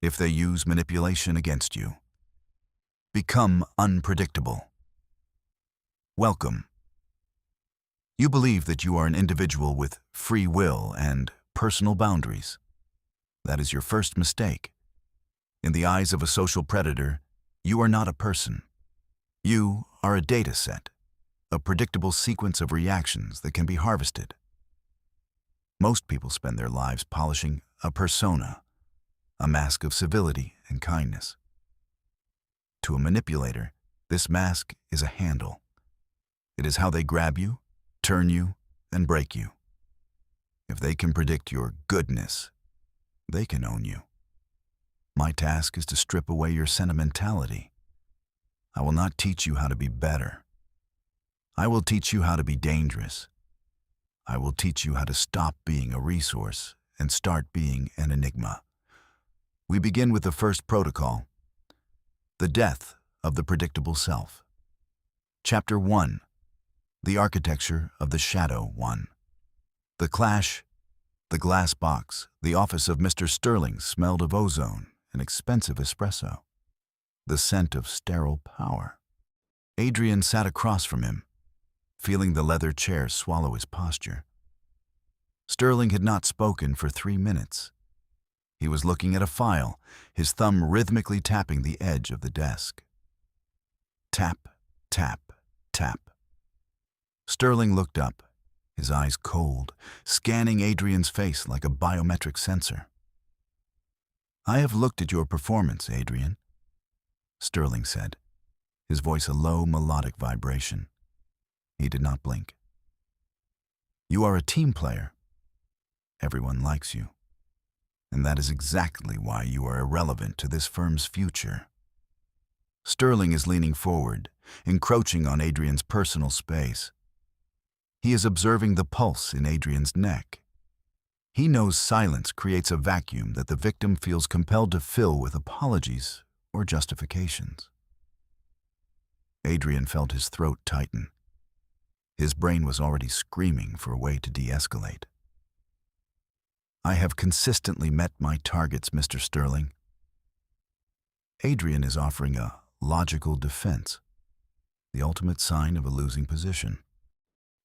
if they use manipulation against you. Become unpredictable. Welcome. You believe that you are an individual with free will and personal boundaries. That is your first mistake. In the eyes of a social predator, you are not a person. You are a data set, a predictable sequence of reactions that can be harvested. Most people spend their lives polishing a persona, a mask of civility and kindness. To a manipulator, this mask is a handle. It is how they grab you, turn you, and break you. If they can predict your goodness, they can own you. My task is to strip away your sentimentality. I will not teach you how to be better. I will teach you how to be dangerous. I will teach you how to stop being a resource and start being an enigma. We begin with the first protocol, the death of the predictable self. Chapter 1. The architecture of the shadow one. The clash, the glass box, the office of Mr. Sterling smelled of ozone and expensive espresso. The scent of sterile power. Adrian sat across from him, feeling the leather chair swallow his posture. Sterling had not spoken for 3 minutes. He was looking at a file, his thumb rhythmically tapping the edge of the desk. Tap, tap, tap. Sterling looked up, his eyes cold, scanning Adrian's face like a biometric sensor. "I have looked at your performance, Adrian," Sterling said, his voice a low melodic vibration. He did not blink. "You are a team player. Everyone likes you. And that is exactly why you are irrelevant to this firm's future." Sterling is leaning forward, encroaching on Adrian's personal space. He is observing the pulse in Adrian's neck. He knows silence creates a vacuum that the victim feels compelled to fill with apologies or justifications. Adrian felt his throat tighten. His brain was already screaming for a way to de-escalate. "I have consistently met my targets, Mr. Sterling." Adrian is offering a logical defense, the ultimate sign of a losing position.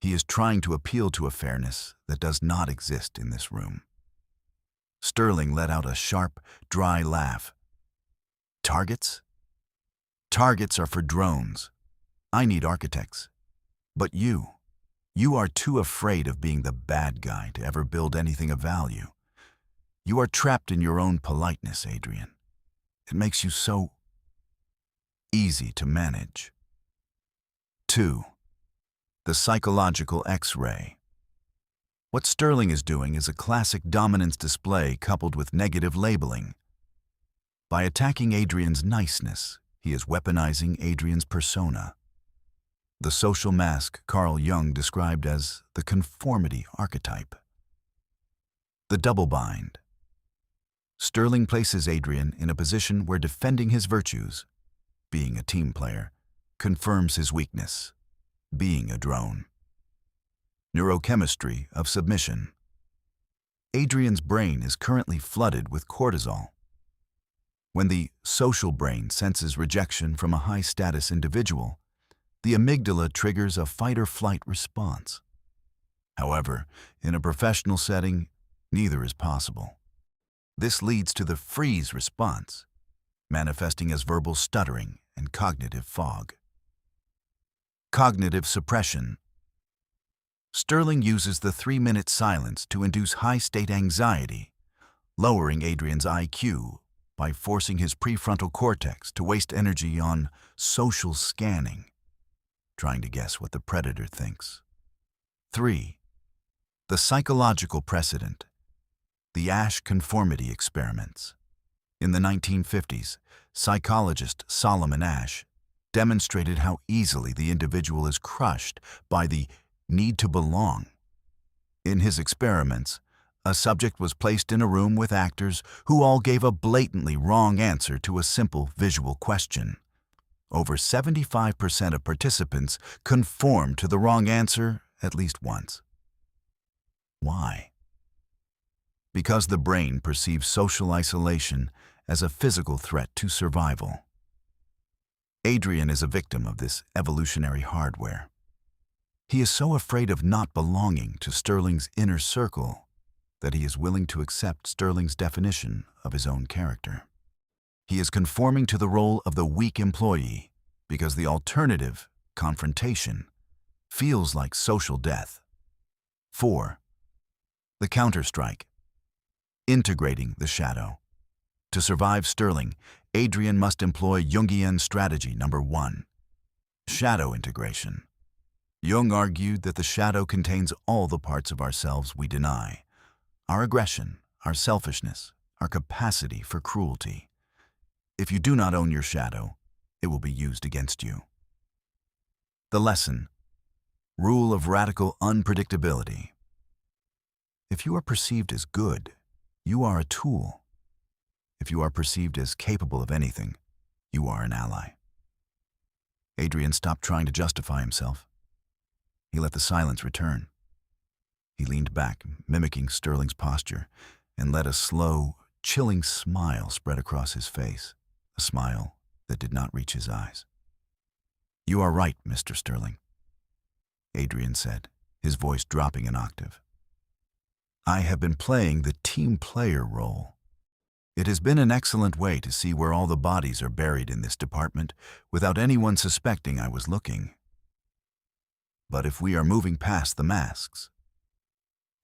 He is trying to appeal to a fairness that does not exist in this room. Sterling let out a sharp, dry laugh. "Targets? Targets are for drones. I need architects. But you are too afraid of being the bad guy to ever build anything of value. You are trapped in your own politeness, Adrian. It makes you so easy to manage." 2. The psychological X-ray. What Sterling is doing is a classic dominance display coupled with negative labeling. By attacking Adrian's niceness, he is weaponizing Adrian's persona. The social mask Carl Jung described as the conformity archetype. The double bind. Sterling places Adrian in a position where defending his virtues, being a team player, confirms his weakness, being a drone. Neurochemistry of submission. Adrian's brain is currently flooded with cortisol. When the social brain senses rejection from a high-status individual, the amygdala triggers a fight-or-flight response. However, in a professional setting, neither is possible. This leads to the freeze response, manifesting as verbal stuttering and cognitive fog. Cognitive suppression. Sterling uses the 3-minute silence to induce high-state anxiety, lowering Adrian's IQ by forcing his prefrontal cortex to waste energy on social scanning, trying to guess what the predator thinks. 3. The psychological precedent. The Asch conformity experiments. In the 1950s, psychologist Solomon Asch demonstrated how easily the individual is crushed by the need to belong. In his experiments, a subject was placed in a room with actors who all gave a blatantly wrong answer to a simple visual question. Over 75% of participants conformed to the wrong answer at least once. Why? Because the brain perceives social isolation as a physical threat to survival. Adrian is a victim of this evolutionary hardware. He is so afraid of not belonging to Sterling's inner circle that he is willing to accept Sterling's definition of his own character. He is conforming to the role of the weak employee because the alternative, confrontation, feels like social death. 4. The counterstrike. Integrating the shadow. To survive Sterling, Adrian must employ Jungian strategy number 1. Shadow integration. Jung argued that the shadow contains all the parts of ourselves we deny: our aggression, our selfishness, our capacity for cruelty. If you do not own your shadow, it will be used against you. The lesson: rule of radical unpredictability. If you are perceived as good, you are a tool. If you are perceived as capable of anything, you are an ally. Adrian stopped trying to justify himself. He let the silence return. He leaned back, mimicking Sterling's posture, and let a slow, chilling smile spread across his face, a smile that did not reach his eyes. "You are right, Mr. Sterling," Adrian said, his voice dropping an octave. "I have been playing the team player role. It has been an excellent way to see where all the bodies are buried in this department without anyone suspecting I was looking. But if we are moving past the masks,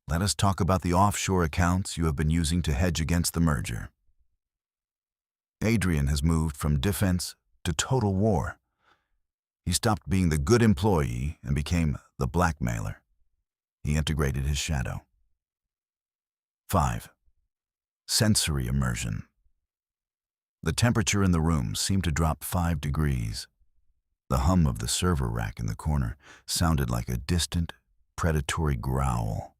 let us talk about the offshore accounts you have been using to hedge against the merger." Adrian has moved from defense to total war. He stopped being the good employee and became the blackmailer. He integrated his shadow. 5. Sensory immersion. The temperature in the room seemed to drop 5 degrees. The hum of the server rack in the corner sounded like a distant, predatory growl.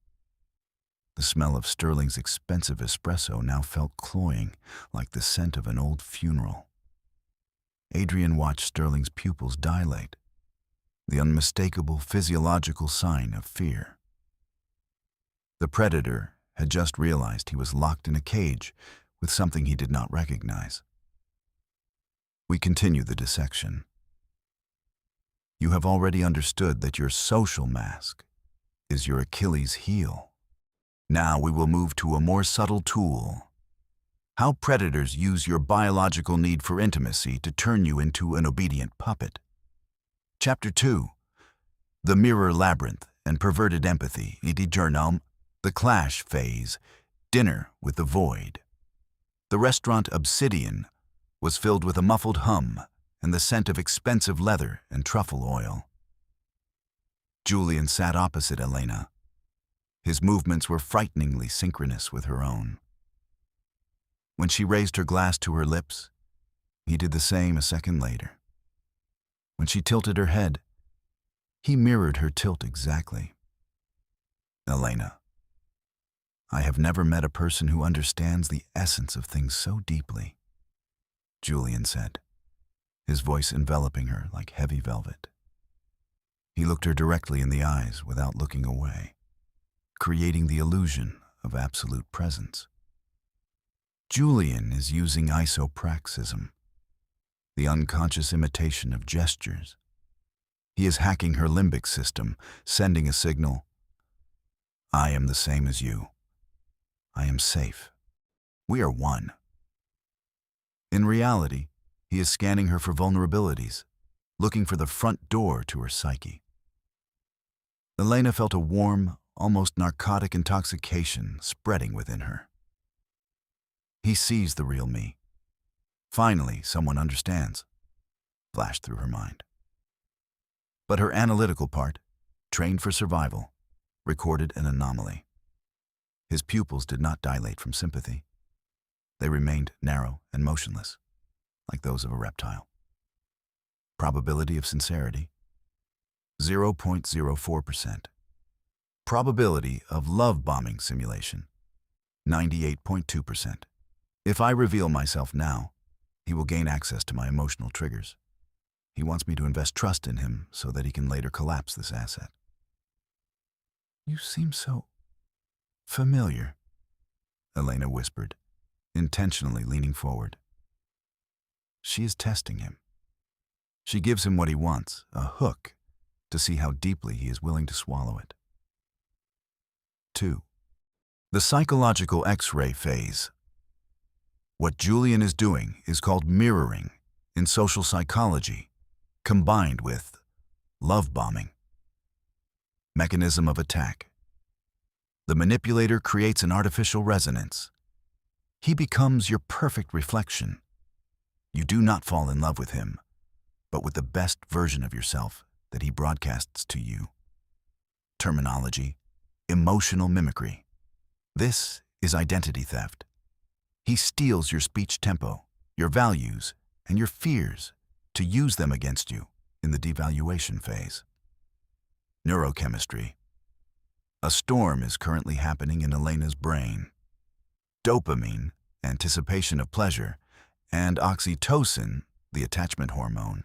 The smell of Sterling's expensive espresso now felt cloying, like the scent of an old funeral. Adrian watched Sterling's pupils dilate, the unmistakable physiological sign of fear. The predator had just realized he was locked in a cage with something he did not recognize. We continue the dissection. You have already understood that your social mask is your Achilles heel. Now we will move to a more subtle tool: how predators use your biological need for intimacy to turn you into an obedient puppet. Chapter 2. The Mirror Labyrinth and Perverted Empathy. The Clash Phase. Dinner with the Void. The restaurant Obsidian was filled with a muffled hum and the scent of expensive leather and truffle oil. Julian sat opposite Elena. His movements were frighteningly synchronous with her own. When she raised her glass to her lips, he did the same a second later. When she tilted her head, he mirrored her tilt exactly. "Elena, I have never met a person who understands the essence of things so deeply," Julian said, his voice enveloping her like heavy velvet. He looked her directly in the eyes without looking away, creating the illusion of absolute presence. Julian is using isopraxism, the unconscious imitation of gestures. He is hacking her limbic system, sending a signal: "I am the same as you. I am safe. We are one." In reality, he is scanning her for vulnerabilities, looking for the front door to her psyche. Elena felt a warm, almost narcotic intoxication spreading within her. "He sees the real me. Finally, someone understands," flashed through her mind. But her analytical part, trained for survival, recorded an anomaly. His pupils did not dilate from sympathy. They remained narrow and motionless, like those of a reptile. Probability of sincerity: 0.04%. Probability of love bombing simulation: 98.2%. If I reveal myself now, he will gain access to my emotional triggers. He wants me to invest trust in him so that he can later collapse this asset. "You seem so familiar," Elena whispered, intentionally leaning forward. She is testing him. She gives him what he wants, a hook, to see how deeply he is willing to swallow it. 2. The psychological X-ray phase. What Julian is doing is called mirroring in social psychology, combined with love bombing. Mechanism of attack. The manipulator creates an artificial resonance. He becomes your perfect reflection. You do not fall in love with him, but with the best version of yourself that he broadcasts to you. Terminology: emotional mimicry. This is identity theft. He steals your speech tempo, your values, and your fears to use them against you in the devaluation phase. Neurochemistry. A storm is currently happening in Elena's brain. Dopamine, anticipation of pleasure, and oxytocin, the attachment hormone,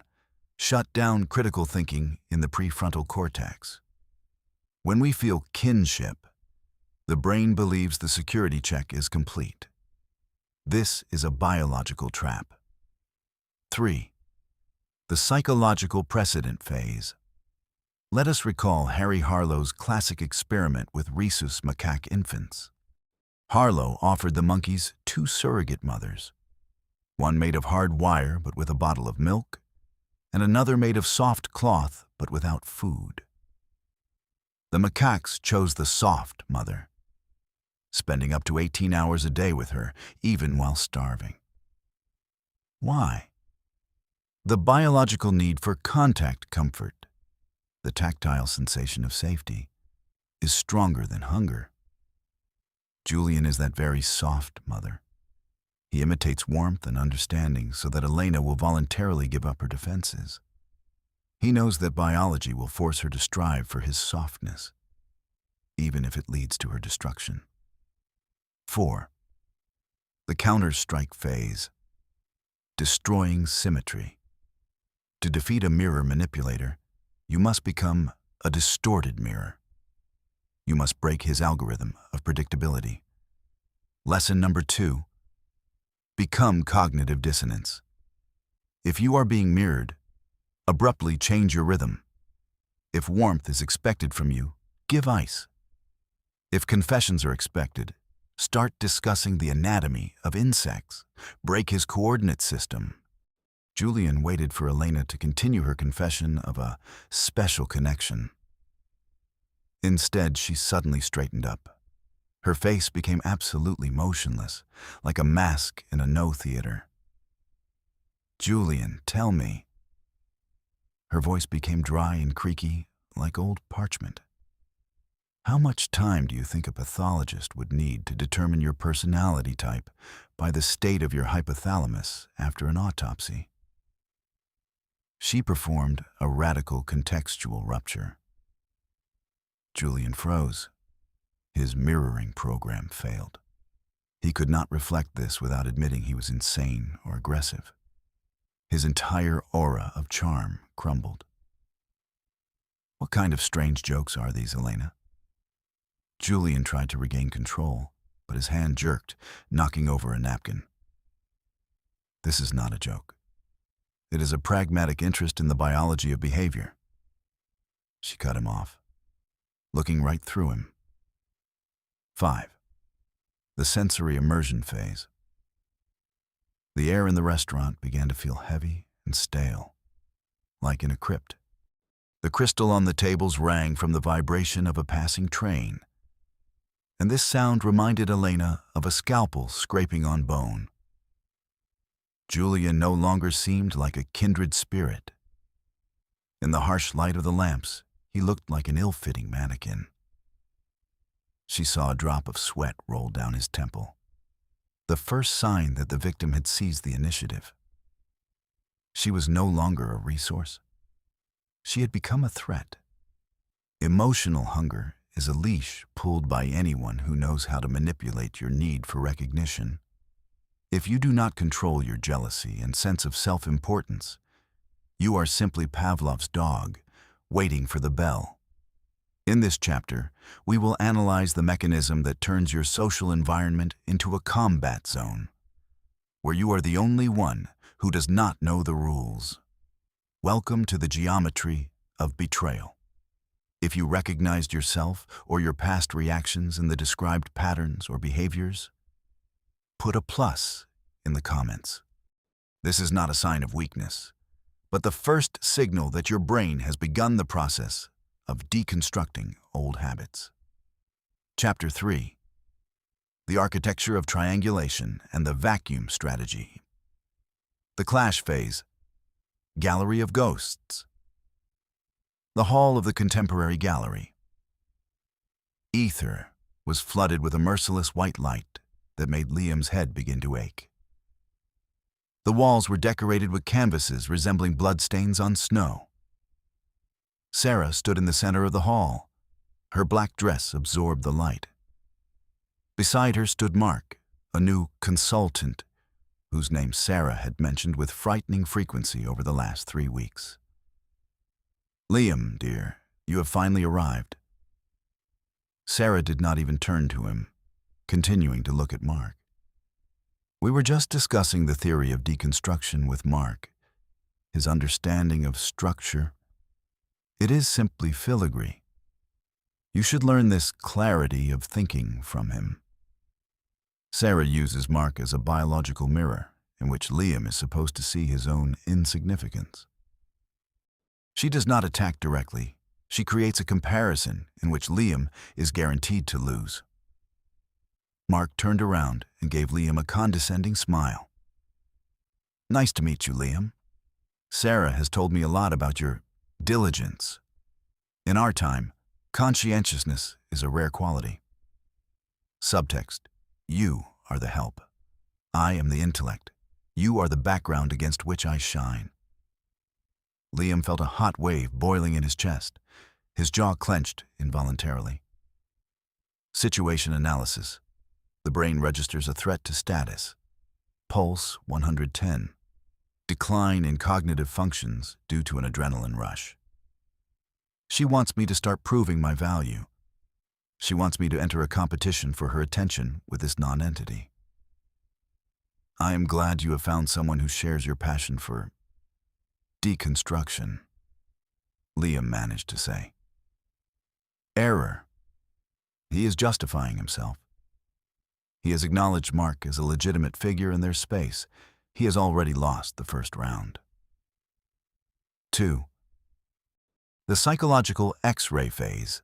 shut down critical thinking in the prefrontal cortex. When we feel kinship, the brain believes the security check is complete. This is a biological trap. 3. The psychological precedent phase. Let us recall Harry Harlow's classic experiment with rhesus macaque infants. Harlow offered the monkeys 2 surrogate mothers, one made of hard wire but with a bottle of milk, and another made of soft cloth but without food. The macaques chose the soft mother, spending up to 18 hours a day with her, even while starving. Why? The biological need for contact comfort, the tactile sensation of safety, is stronger than hunger. Julian is that very soft mother. He imitates warmth and understanding so that Elena will voluntarily give up her defenses. He knows that biology will force her to strive for his softness, even if it leads to her destruction. 4. The counter-strike phase. Destroying symmetry. To defeat a mirror manipulator, you must become a distorted mirror. You must break his algorithm of predictability. Lesson number 2. Become cognitive dissonance. If you are being mirrored, abruptly change your rhythm. If warmth is expected from you, give ice. If confessions are expected, start discussing the anatomy of insects. Break his coordinate system. Julian waited for Elena to continue her confession of a special connection. Instead, she suddenly straightened up. Her face became absolutely motionless, like a mask in a no theater. "Julian, tell me." Her voice became dry and creaky, like old parchment. "How much time do you think a pathologist would need to determine your personality type by the state of your hypothalamus after an autopsy?" She performed a radical contextual rupture. Julian froze. His mirroring program failed. He could not reflect this without admitting he was insane or aggressive. His entire aura of charm crumbled. "What kind of strange jokes are these, Elena?" Julian tried to regain control, but his hand jerked, knocking over a napkin. "This is not a joke. It is a pragmatic interest in the biology of behavior." She cut him off, looking right through him. 5. The sensory immersion phase. The air in the restaurant began to feel heavy and stale, like in a crypt. The crystal on the tables rang from the vibration of a passing train, and this sound reminded Elena of a scalpel scraping on bone. Julian no longer seemed like a kindred spirit. In the harsh light of the lamps, he looked like an ill-fitting mannequin. She saw a drop of sweat roll down his temple, the first sign that the victim had seized the initiative. She was no longer a resource. She had become a threat. Emotional hunger is a leash pulled by anyone who knows how to manipulate your need for recognition. If you do not control your jealousy and sense of self-importance, you are simply Pavlov's dog, waiting for the bell. In this chapter, we will analyze the mechanism that turns your social environment into a combat zone. where you are the only one who does not know the rules. Welcome to the geometry of betrayal. If you recognized yourself or your past reactions in the described patterns or behaviors, put a plus in the comments. This is not a sign of weakness, but the first signal that your brain has begun the process of deconstructing old habits. Chapter 3. The Architecture of Triangulation and the Vacuum Strategy. The Clash Phase. Gallery of Ghosts. The hall of the contemporary gallery. Ether was flooded with a merciless white light that made Liam's head begin to ache. The walls were decorated with canvases resembling bloodstains on snow. Sarah stood in the center of the hall. Her black dress absorbed the light. Beside her stood Mark, a new consultant, whose name Sarah had mentioned with frightening frequency over the last 3 weeks. "Liam, dear, you have finally arrived." Sarah did not even turn to him, continuing to look at Mark. "We were just discussing the theory of deconstruction with Mark, his understanding of structure. It is simply filigree. You should learn this clarity of thinking from him." Sarah uses Mark as a biological mirror in which Liam is supposed to see his own insignificance. She does not attack directly. She creates a comparison in which Liam is guaranteed to lose. Mark turned around and gave Liam a condescending smile. "Nice to meet you, Liam. Sarah has told me a lot about your diligence. In our time, conscientiousness is a rare quality." Subtext: you are the help. I am the intellect. You are the background against which I shine. Liam felt a hot wave boiling in his chest. His jaw clenched involuntarily. Situation analysis. The brain registers a threat to status. Pulse 110. Decline in cognitive functions due to an adrenaline rush. She wants me to start proving my value. She wants me to enter a competition for her attention with this non-entity. I am glad you have found someone who shares your passion for deconstruction, Liam managed to say. Error. He is justifying himself. He has acknowledged Mark as a legitimate figure in their space. He has already lost the first round. 2. The psychological X-ray phase.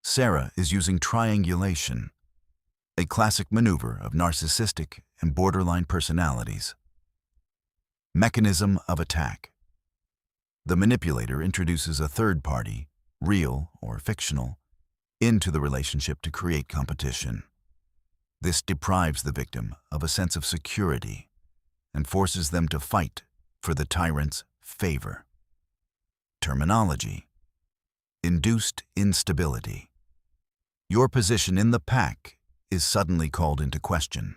Sarah is using triangulation, a classic maneuver of narcissistic and borderline personalities. Mechanism of attack. The manipulator introduces a third party, real or fictional, into the relationship to create competition. This deprives the victim of a sense of security and forces them to fight for the tyrant's favor. Terminology. Induced instability. Your position in the pack is suddenly called into question.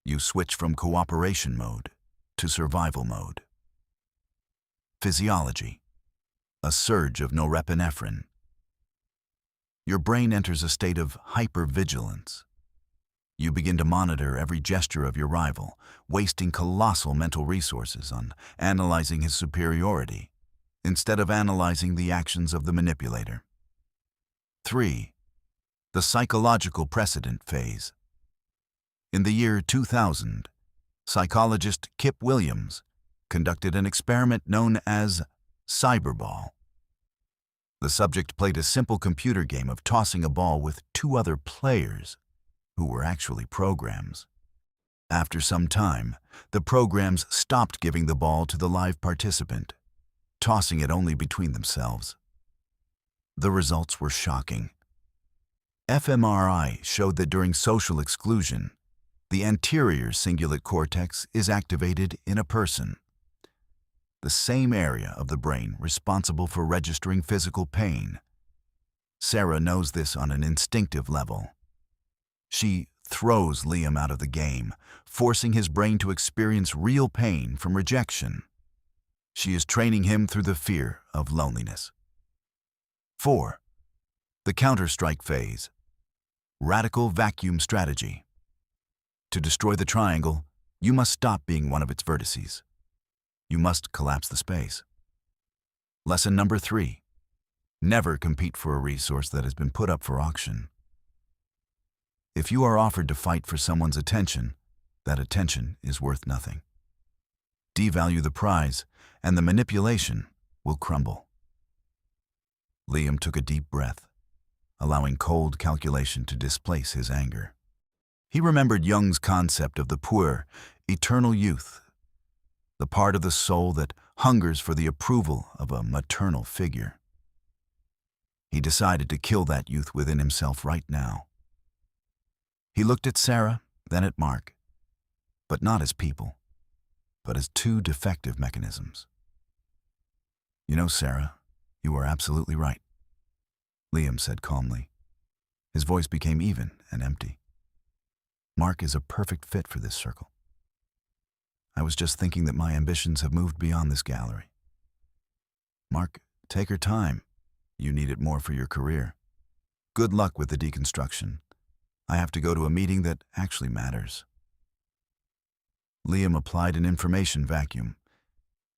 You switch from cooperation mode to survival mode. Physiology. A surge of norepinephrine. Your brain enters a state of hypervigilance. You begin to monitor every gesture of your rival, wasting colossal mental resources on analyzing his superiority, instead of analyzing the actions of the manipulator. 3. The psychological precedent phase. In the year 2000, psychologist Kip Williams conducted an experiment known as cyberball. The subject played a simple computer game of tossing a ball with 2 other players who were actually programs. After some time, the programs stopped giving the ball to the live participant, tossing it only between themselves. The results were shocking. fMRI showed that during social exclusion, the anterior cingulate cortex is activated in a person, the same area of the brain responsible for registering physical pain. Sarah knows this on an instinctive level. She throws Liam out of the game, forcing his brain to experience real pain from rejection. She is training him through the fear of loneliness. 4. The counter-strike phase. Radical vacuum strategy. To destroy the triangle, You must stop being one of its vertices. You must collapse the space. Lesson number 3. Never compete for a resource that has been put up for auction. If you are offered to fight for someone's attention, that attention is worth nothing. Devalue the prize, and the manipulation will crumble. Liam took a deep breath, allowing cold calculation to displace his anger. He remembered Jung's concept of the puer, eternal youth, the part of the soul that hungers for the approval of a maternal figure. He decided to kill that youth within himself right now. He looked at Sarah, then at Mark, but not as people, but as two defective mechanisms. You know, Sarah, you are absolutely right, Liam said calmly. His voice became even and empty. Mark is a perfect fit for this circle. I was just thinking that my ambitions have moved beyond this gallery. Mark, take your time. You need it more for your career. Good luck with the deconstruction. I have to go to a meeting that actually matters. Liam applied an information vacuum.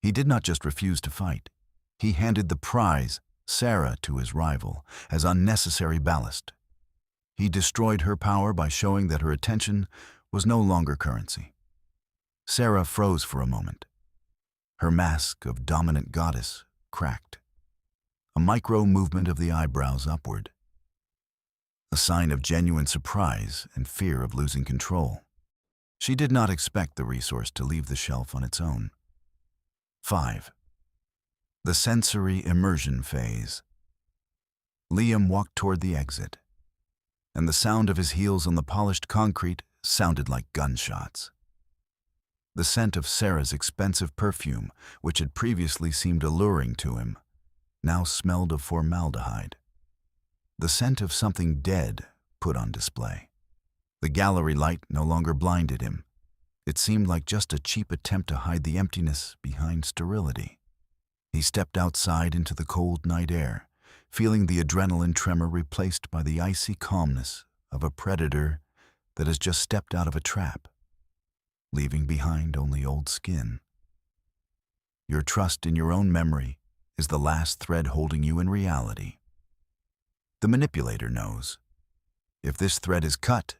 He did not just refuse to fight. He handed the prize, Sarah, to his rival as unnecessary ballast. He destroyed her power by showing that her attention was no longer currency. Sarah froze for a moment. Her mask of dominant goddess cracked. A micro movement of the eyebrows upward. A sign of genuine surprise and fear of losing control. She did not expect the resource to leave the shelf on its own. 5. The sensory immersion phase. Liam walked toward the exit, and the sound of his heels on the polished concrete sounded like gunshots. The scent of Sarah's expensive perfume, which had previously seemed alluring to him, now smelled of formaldehyde. The scent of something dead put on display. The gallery light no longer blinded him. It seemed like just a cheap attempt to hide the emptiness behind sterility. He stepped outside into the cold night air, feeling the adrenaline tremor replaced by the icy calmness of a predator that has just stepped out of a trap, leaving behind only old skin. Your trust in your own memory is the last thread holding you in reality. The manipulator knows. If this thread is cut,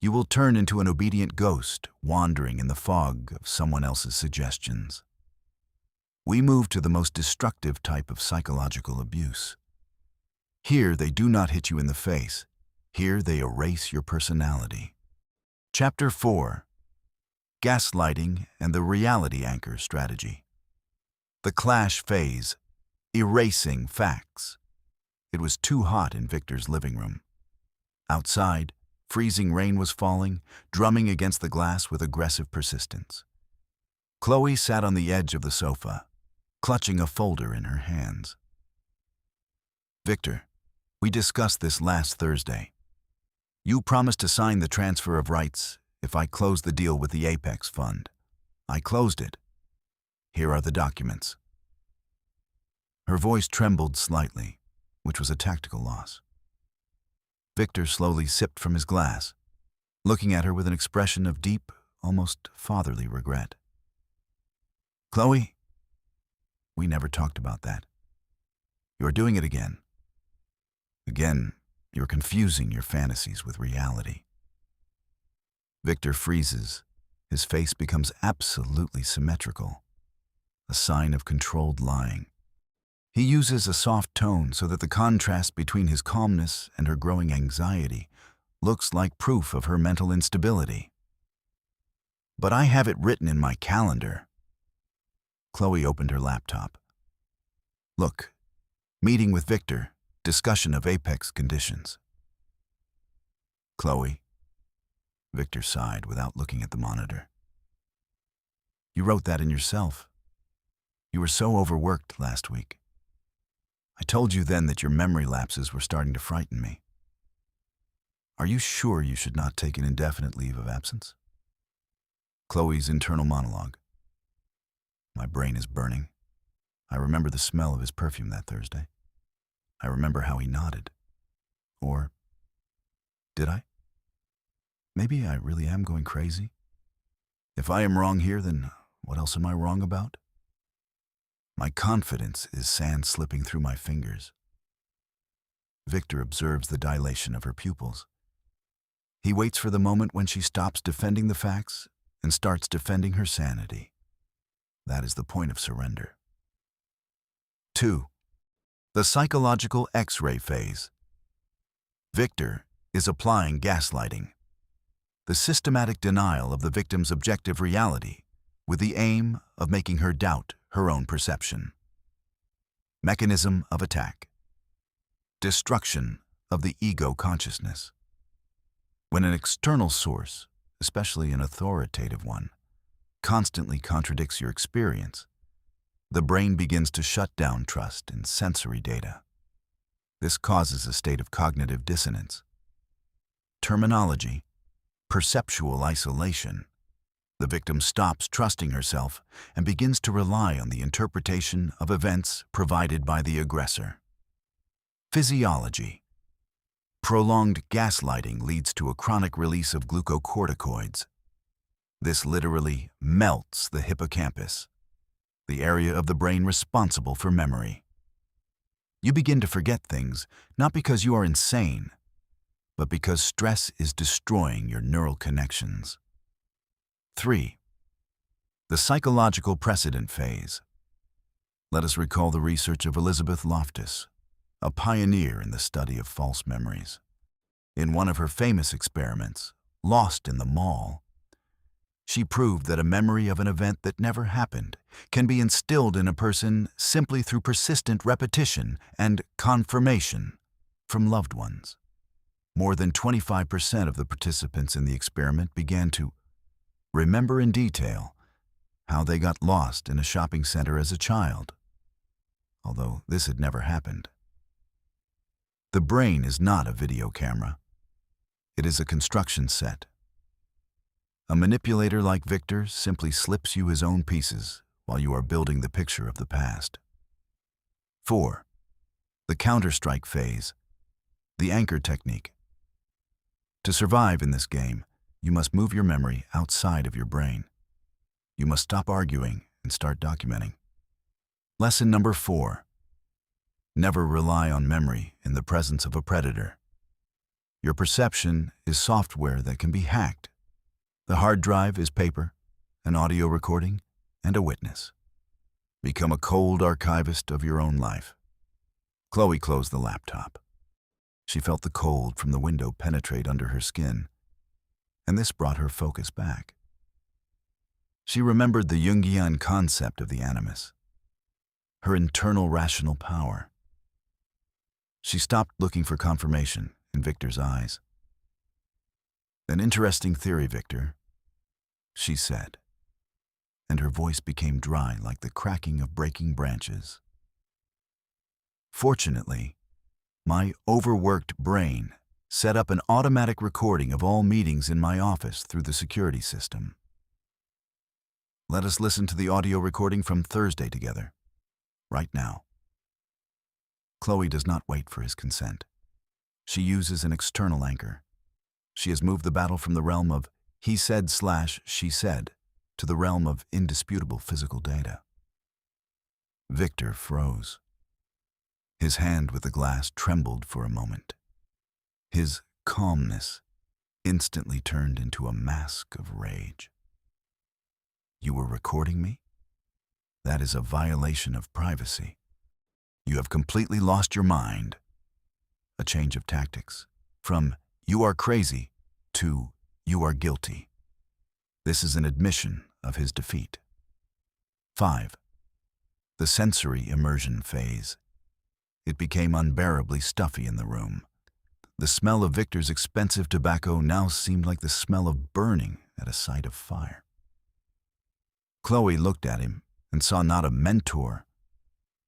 you will turn into an obedient ghost wandering in the fog of someone else's suggestions. We move to the most destructive type of psychological abuse. Here they do not hit you in the face. Here they erase your personality. Chapter 4. Gaslighting and the reality anchor strategy. The clash phase. Erasing facts. It was too hot in Victor's living room. Outside, freezing rain was falling, drumming against the glass with aggressive persistence. Chloe sat on the edge of the sofa, clutching a folder in her hands. Victor, we discussed this last Thursday. You promised to sign the transfer of rights if I closed the deal with the Apex Fund. I closed it. Here are the documents. Her voice trembled slightly, which was a tactical loss. Victor slowly sipped from his glass, looking at her with an expression of deep, almost fatherly regret. Chloe, we never talked about that. You're doing it again. Again, you're confusing your fantasies with reality. Victor freezes. His face becomes absolutely symmetrical, a sign of controlled lying. He uses a soft tone so that the contrast between his calmness and her growing anxiety looks like proof of her mental instability. But I have it written in my calendar. Chloe opened her laptop. Look, meeting with Victor, discussion of Apex conditions. Chloe. Victor sighed without looking at the monitor. You wrote that in yourself. You were so overworked last week. I told you then that your memory lapses were starting to frighten me. Are you sure you should not take an indefinite leave of absence? Chloe's internal monologue. My brain is burning. I remember the smell of his perfume that Thursday. I remember how he nodded. Or did I? Maybe I really am going crazy. If I am wrong here, then what else am I wrong about? My confidence is sand slipping through my fingers. Victor observes the dilation of her pupils. He waits for the moment when she stops defending the facts and starts defending her sanity. That is the point of surrender. 2. The psychological X-ray phase. Victor is applying gaslighting, the systematic denial of the victim's objective reality with the aim of making her doubt her own perception. Mechanism of attack. Destruction of the ego consciousness. When an external source, especially an authoritative one, constantly contradicts your experience, the brain begins to shut down trust in sensory data. This causes a state of cognitive dissonance. Terminology: perceptual isolation. The victim stops trusting herself and begins to rely on the interpretation of events provided by the aggressor. Physiology. Prolonged gaslighting leads to a chronic release of glucocorticoids. This literally melts the hippocampus, the area of the brain responsible for memory. You begin to forget things not because you are insane, but because stress is destroying your neural connections. 3. The psychological precedent phase. Let us recall the research of Elizabeth Loftus, a pioneer in the study of false memories. In one of her famous experiments, Lost in the Mall, she proved that a memory of an event that never happened can be instilled in a person simply through persistent repetition and confirmation from loved ones. More than 25% of the participants in the experiment began to remember in detail how they got lost in a shopping center as a child, although this had never happened. The brain is not a video camera. It is a construction set. A manipulator like Victor simply slips you his own pieces while you are building the picture of the past. 4. The counter-strike phase. The anchor technique. To survive in this game, you must move your memory outside of your brain. You must stop arguing and start documenting. Lesson number 4. Never rely on memory in the presence of a predator. Your perception is software that can be hacked. The hard drive is paper, an audio recording, and a witness. Become a cold archivist of your own life. Chloe closed the laptop. She felt the cold from the window penetrate under her skin, and this brought her focus back. She remembered the Jungian concept of the animus, her internal rational power. She stopped looking for confirmation in Victor's eyes. "An interesting theory, Victor," she said, and her voice became dry like the cracking of breaking branches. Fortunately, my overworked brain set up an automatic recording of all meetings in my office through the security system. Let us listen to the audio recording from Thursday together, right now. Chloe does not wait for his consent. She uses an external anchor. She has moved the battle from the realm of he said/she said to the realm of indisputable physical data. Victor froze. His hand with the glass trembled for a moment. His calmness instantly turned into a mask of rage. "You were recording me? That is a violation of privacy. You have completely lost your mind." A change of tactics, from "you are crazy" to "you are guilty." This is an admission of his defeat. 5. The sensory immersion phase. It became unbearably stuffy in the room. The smell of Victor's expensive tobacco now seemed like the smell of burning at a site of fire. Chloe looked at him and saw not a mentor,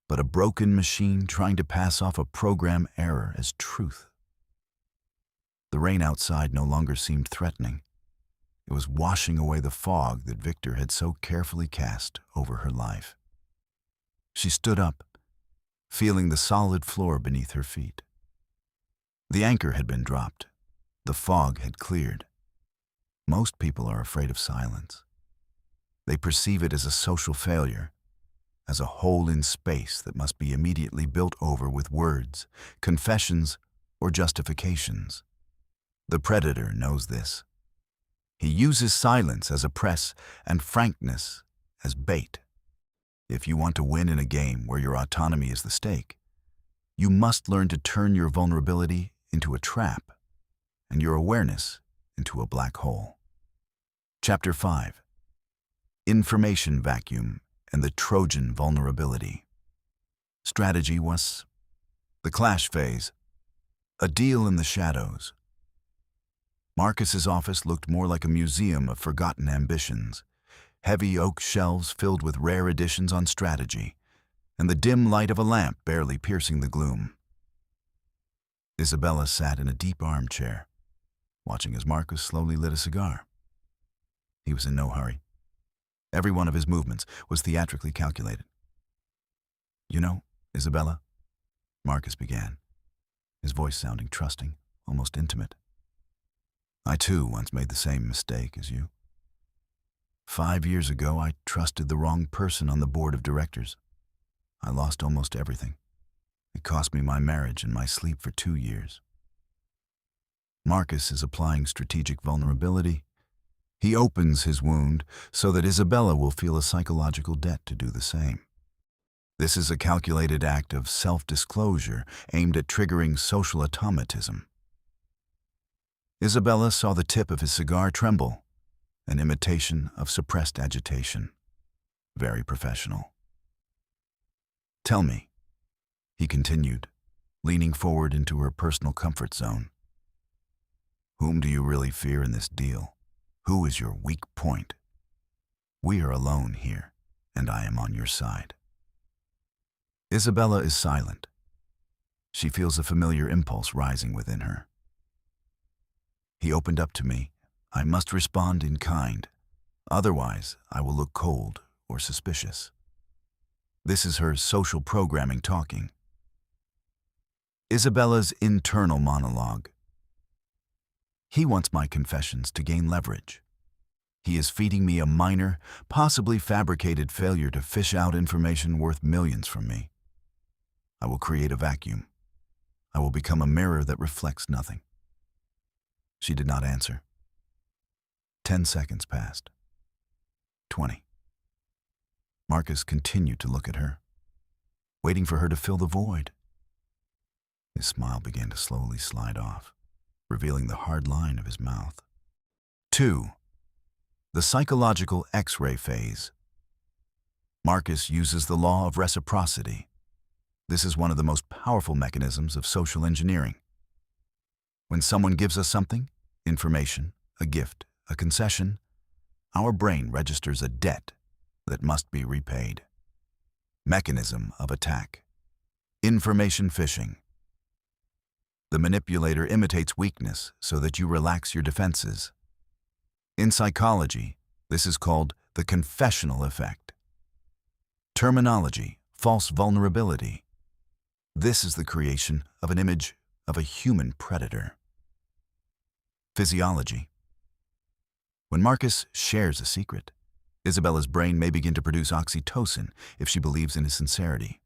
but a broken machine trying to pass off a program error as truth. The rain outside no longer seemed threatening. It was washing away the fog that Victor had so carefully cast over her life. She stood up, feeling the solid floor beneath her feet. The anchor had been dropped. The fog had cleared. Most people are afraid of silence. They perceive it as a social failure, as a hole in space that must be immediately built over with words, confessions, or justifications. The predator knows this. He uses silence as a press and frankness as bait. If you want to win in a game where your autonomy is the stake, you must learn to turn your vulnerability into a trap and your awareness into a black hole. Chapter 5. Information Vacuum and the Trojan Vulnerability. Strategy was the clash phase, a deal in the shadows. Marcus's office looked more like a museum of forgotten ambitions, heavy oak shelves filled with rare editions on strategy, and the dim light of a lamp barely piercing the gloom. Isabella sat in a deep armchair, watching as Marcus slowly lit a cigar. He was in no hurry. Every one of his movements was theatrically calculated. "You know, Isabella," Marcus began, his voice sounding trusting, almost intimate. "I too once made the same mistake as you. 5 years ago, I trusted the wrong person on the board of directors. I lost almost everything. It cost me my marriage and my sleep for 2 years." Marcus is applying strategic vulnerability. He opens his wound so that Isabella will feel a psychological debt to do the same. This is a calculated act of self-disclosure aimed at triggering social automatism. Isabella saw the tip of his cigar tremble, an imitation of suppressed agitation. Very professional. "Tell me," he continued, leaning forward into her personal comfort zone. "Whom do you really fear in this deal? Who is your weak point? We are alone here, and I am on your side." Isabella is silent. She feels a familiar impulse rising within her. "He opened up to me. I must respond in kind. Otherwise, I will look cold or suspicious." This is her social programming talking. Isabella's internal monologue. "He wants my confessions to gain leverage. He is feeding me a minor, possibly fabricated failure to fish out information worth millions from me. I will create a vacuum. I will become a mirror that reflects nothing." She did not answer. 10 seconds passed. 20. Marcus continued to look at her, waiting for her to fill the void. His smile began to slowly slide off, revealing the hard line of his mouth. 2. The psychological X-ray phase. Marcus uses the law of reciprocity. This is one of the most powerful mechanisms of social engineering. When someone gives us something, information, a gift, a concession, our brain registers a debt that must be repaid. Mechanism of attack. Information phishing. The manipulator imitates weakness so that you relax your defenses. In psychology, this is called the confessional effect. Terminology, false vulnerability. This is the creation of an image of a human predator. Physiology. When Marcus shares a secret, Isabella's brain may begin to produce oxytocin if she believes in his sincerity.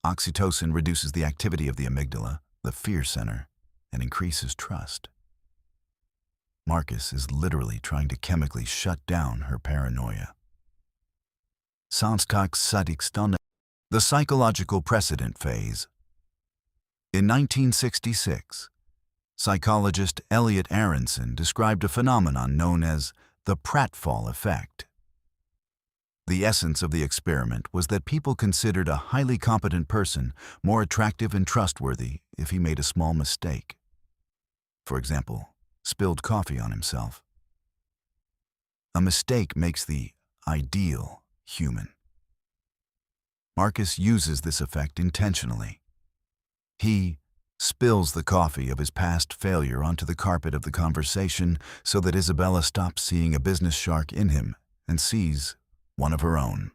Oxytocin reduces the activity of the amygdala, the fear center, and increases trust. Marcus is literally trying to chemically shut down her paranoia. The psychological precedent phase. In 1966, psychologist Elliot Aronson described a phenomenon known as the pratfall effect. The essence of the experiment was that people considered a highly competent person more attractive and trustworthy if he made a small mistake. For example, spilled coffee on himself. A mistake makes the ideal human. Marcus uses this effect intentionally. He spills the coffee of his past failure onto the carpet of the conversation so that Isabella stops seeing a business shark in him and sees one of her own.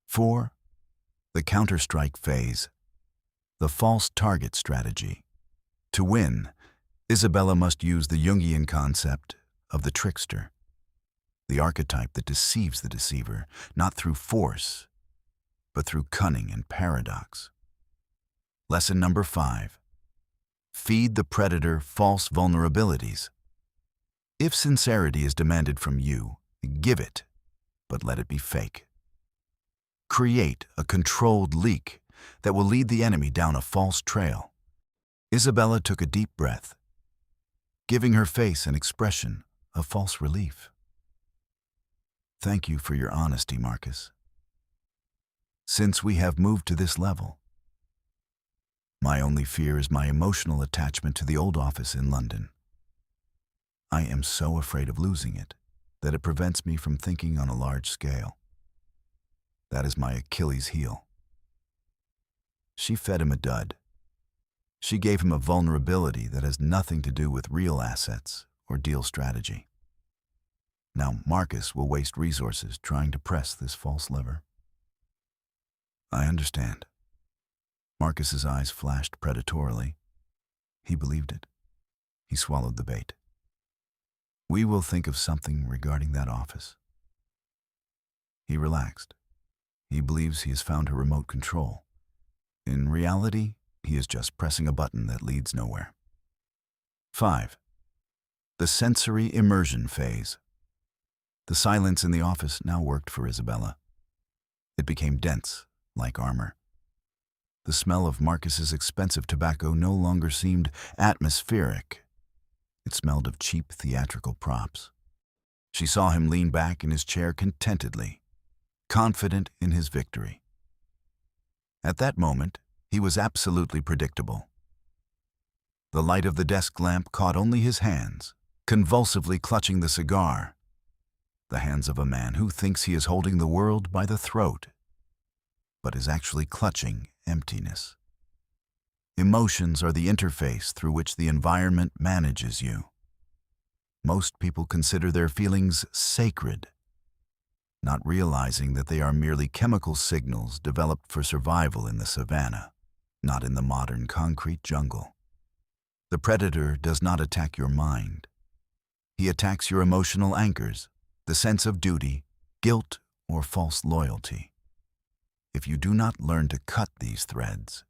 4. The counter-strike phase. The false target strategy. To win, Isabella must use the Jungian concept of the trickster. the archetype that deceives the deceiver, not through force, but through cunning and paradox. Lesson number 5. Feed the predator false vulnerabilities. If sincerity is demanded from you, give it, but let it be fake. Create a controlled leak that will lead the enemy down a false trail. Isabella took a deep breath, giving her face an expression of false relief. Thank you for your honesty, Marcus. Since we have moved to this level, my only fear is my emotional attachment to the old office in London. I am so afraid of losing it that it prevents me from thinking on a large scale. That is my Achilles heel. She fed him a dud. She gave him a vulnerability that has nothing to do with real assets or deal strategy. Now Marcus will waste resources trying to press this false lever. I understand. Marcus's eyes flashed predatorily. He believed it. He swallowed the bait. We will think of something regarding that office. He relaxed. He believes he has found her remote control. In reality, he is just pressing a button that leads nowhere. 5. The sensory immersion phase. The silence in the office now worked for Isabella. It became dense, like armor. The smell of Marcus's expensive tobacco no longer seemed atmospheric. It smelled of cheap theatrical props. She saw him lean back in his chair contentedly, confident in his victory. At that moment, he was absolutely predictable. The light of the desk lamp caught only his hands, convulsively clutching the cigar. The hands of a man who thinks he is holding the world by the throat, but is actually clutching emptiness. Emotions are the interface through which the environment manages you. Most people consider their feelings sacred, not realizing that they are merely chemical signals developed for survival in the savannah, not in the modern concrete jungle. The predator does not attack your mind. He attacks your emotional anchors, the sense of duty, guilt, or false loyalty. If you do not learn to cut these threads,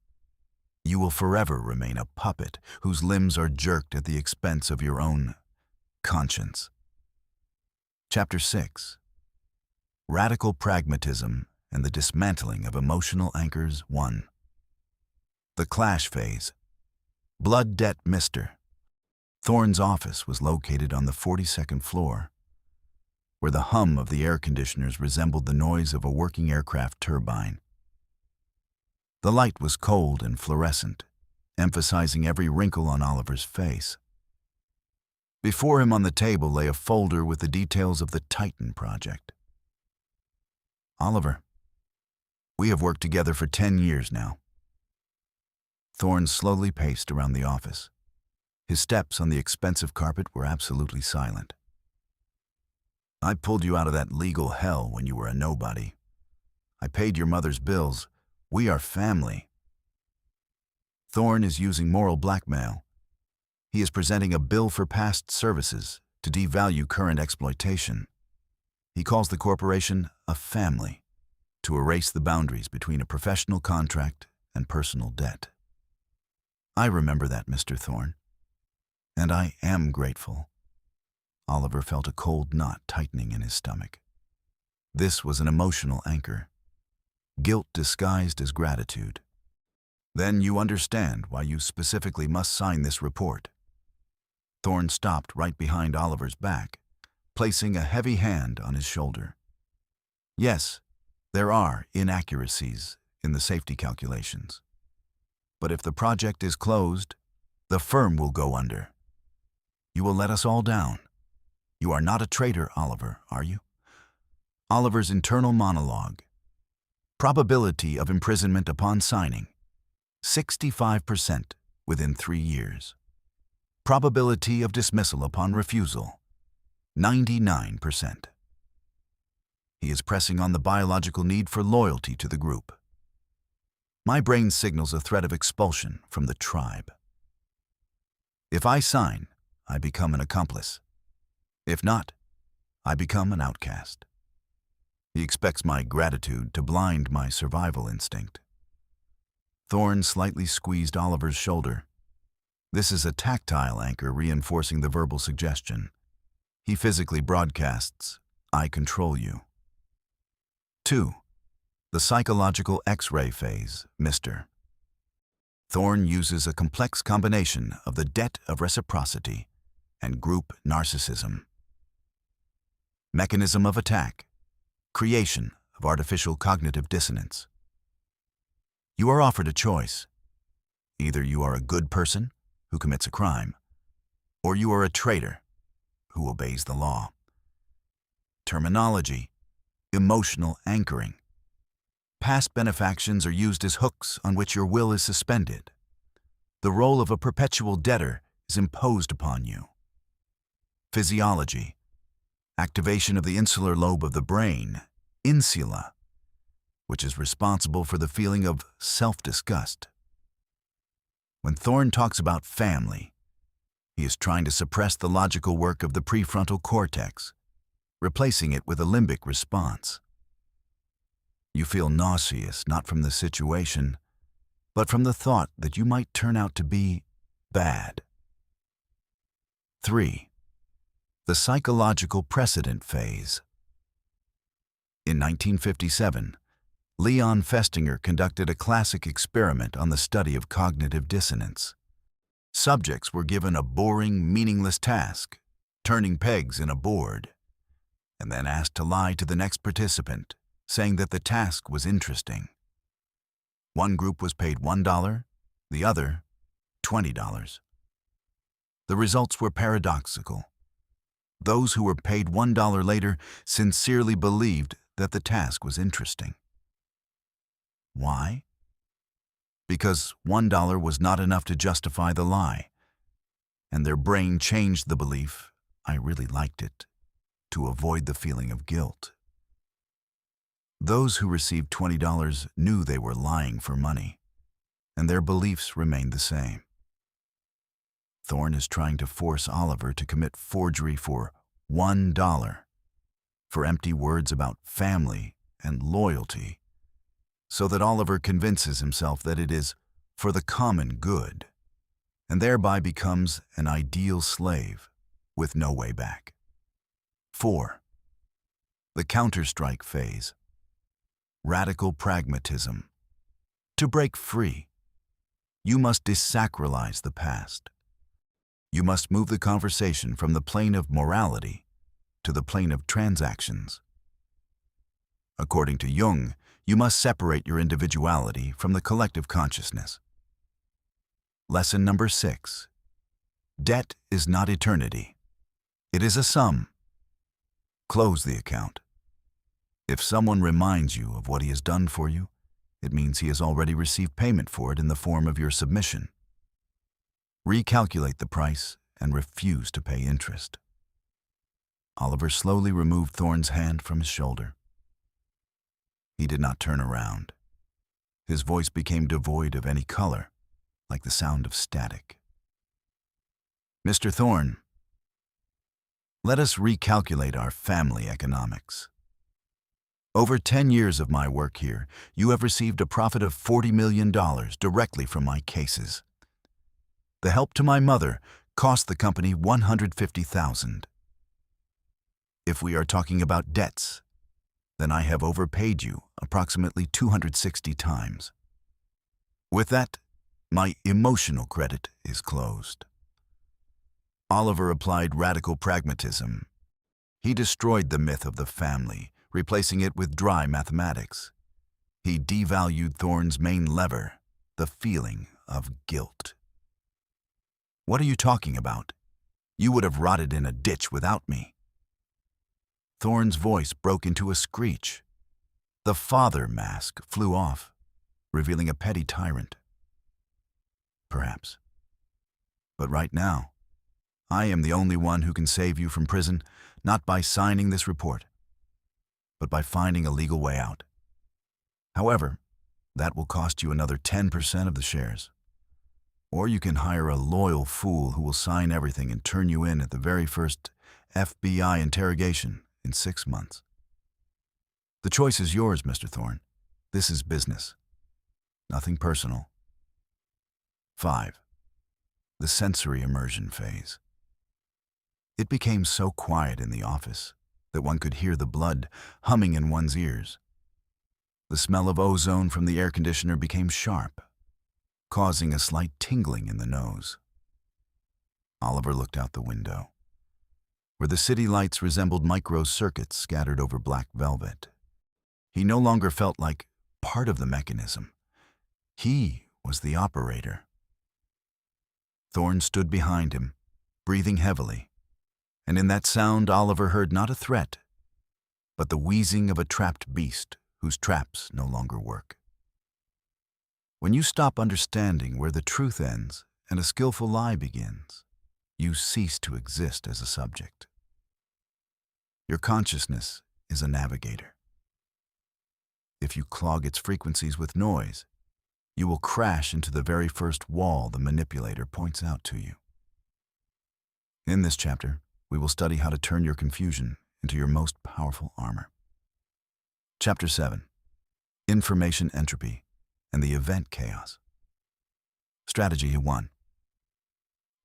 you will forever remain a puppet whose limbs are jerked at the expense of your own conscience. Chapter 6. Radical Pragmatism and the Dismantling of Emotional Anchors 1. The Clash Phase. Blood Debt Mr. Thorne's office was located on the 42nd floor, where the hum of the air conditioners resembled the noise of a working aircraft turbine. The light was cold and fluorescent, emphasizing every wrinkle on Oliver's face. Before him on the table lay a folder with the details of the Titan project. Oliver, we have worked together for 10 years now. Thorne slowly paced around the office. His steps on the expensive carpet were absolutely silent. I pulled you out of that legal hell when you were a nobody. I paid your mother's bills. We are family. Thorne is using moral blackmail. He is presenting a bill for past services to devalue current exploitation. He calls the corporation a family to erase the boundaries between a professional contract and personal debt. I remember that, Mr. Thorne, and I am grateful. Oliver felt a cold knot tightening in his stomach. This was an emotional anchor, guilt disguised as gratitude. Then you understand why you specifically must sign this report. Thorne stopped right behind Oliver's back, placing a heavy hand on his shoulder. Yes, there are inaccuracies in the safety calculations. But if the project is closed, the firm will go under. You will let us all down. You are not a traitor, Oliver, are you? Oliver's internal monologue. Probability of imprisonment upon signing, 65% within 3 years. Probability of dismissal upon refusal, 99%. He is pressing on the biological need for loyalty to the group. My brain signals a threat of expulsion from the tribe. If I sign, I become an accomplice. If not, I become an outcast. He expects my gratitude to blind my survival instinct. Thorn slightly squeezed Oliver's shoulder. This is a tactile anchor reinforcing the verbal suggestion. He physically broadcasts, I control you. 2. The psychological X-ray phase, Mr. Thorn uses a complex combination of the debt of reciprocity and group narcissism. Mechanism of attack, creation of artificial cognitive dissonance. You are offered a choice. Either you are a good person who commits a crime, or you are a traitor who obeys the law. Terminology, emotional anchoring. Past benefactions are used as hooks on which your will is suspended. The role of a perpetual debtor is imposed upon you. Physiology, activation of the insular lobe of the brain, insula, which is responsible for the feeling of self-disgust. When Thorn talks about family, he is trying to suppress the logical work of the prefrontal cortex, replacing it with a limbic response. You feel nauseous not from the situation, but from the thought that you might turn out to be bad. 3. The psychological precedent phase. In 1957, Leon Festinger conducted a classic experiment on the study of cognitive dissonance. Subjects were given a boring, meaningless task, turning pegs in a board, and then asked to lie to the next participant, saying that the task was interesting. One group was paid $1, the other $20. The results were paradoxical. Those who were paid $1 later sincerely believed that the task was interesting. Why? Because $1 was not enough to justify the lie, and their brain changed the belief, I really liked it, to avoid the feeling of guilt. Those who received $20 knew they were lying for money, and their beliefs remained the same. Thorn is trying to force Oliver to commit forgery for $1, for empty words about family and loyalty, so that Oliver convinces himself that it is for the common good, and thereby becomes an ideal slave with no way back. 4. The counterstrike phase. Radical pragmatism. To break free, you must desacralize the past. You must move the conversation from the plane of morality to the plane of transactions. According to Jung, you must separate your individuality from the collective consciousness. Lesson number 6. Debt is not eternity. It is a sum. Close the account. If someone reminds you of what he has done for you, it means he has already received payment for it in the form of your submission. Recalculate the price and refuse to pay interest. Oliver slowly removed Thorn's hand from his shoulder. He did not turn around. His voice became devoid of any color, like the sound of static. Mr. Thorn, let us recalculate our family economics. Over 10 years of my work here, you have received a profit of $40 million directly from my cases. The help to my mother cost the company $150,000. If we are talking about debts, then I have overpaid you approximately 260 times. With that, my emotional credit is closed. Oliver applied radical pragmatism. He destroyed the myth of the family, replacing it with dry mathematics. He devalued Thorn's main lever, the feeling of guilt. What are you talking about? You would have rotted in a ditch without me. Thorn's voice broke into a screech. The father mask flew off, revealing a petty tyrant. Perhaps. But right now, I am the only one who can save you from prison, not by signing this report, but by finding a legal way out. However, that will cost you another 10% of the shares. Or you can hire a loyal fool who will sign everything and turn you in at the very first FBI interrogation in 6 months. The choice is yours, Mr. Thorne. This is business. Nothing personal. 5. The sensory immersion phase. It became so quiet in the office that one could hear the blood humming in one's ears. The smell of ozone from the air conditioner became sharp, causing a slight tingling in the nose. Oliver looked out the window, where the city lights resembled micro-circuits scattered over black velvet. He no longer felt like part of the mechanism. He was the operator. Thorne stood behind him, breathing heavily, and in that sound Oliver heard not a threat, but the wheezing of a trapped beast whose traps no longer work. When you stop understanding where the truth ends and a skillful lie begins, you cease to exist as a subject. Your consciousness is a navigator. If you clog its frequencies with noise, you will crash into the very first wall the manipulator points out to you. In this chapter, we will study how to turn your confusion into your most powerful armor. Chapter 7. Information Entropy and the Event Chaos. Strategy 1.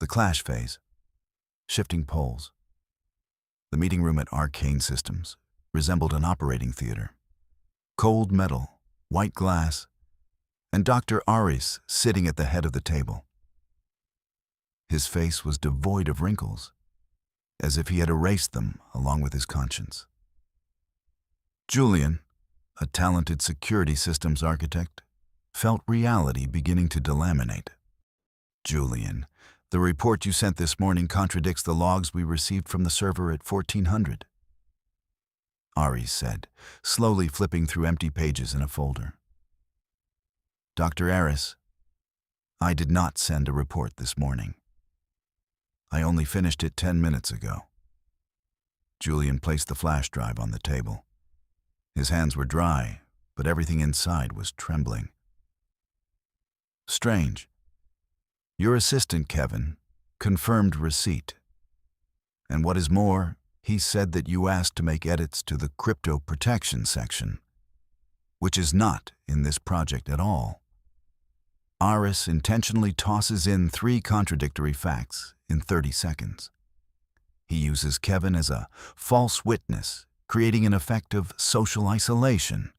The Clash Phase. Shifting Poles. The meeting room at Arcane Systems resembled an operating theater. Cold metal, white glass, and Dr. Aris sitting at the head of the table. His face was devoid of wrinkles, as if he had erased them along with his conscience. Julian, a talented security systems architect, felt reality beginning to delaminate. Julian, the report you sent this morning contradicts the logs we received from the server at 1400. Aris said, slowly flipping through empty pages in a folder. Dr. Aris, I did not send a report this morning. I only finished it 10 minutes ago. Julian placed the flash drive on the table. His hands were dry, but everything inside was trembling. Strange. Your assistant, Kevin, confirmed receipt. And what is more, he said that you asked to make edits to the crypto protection section, which is not in this project at all. Aris intentionally tosses in 3 contradictory facts in 30 seconds. He uses Kevin as a false witness, creating an effect of social isolation.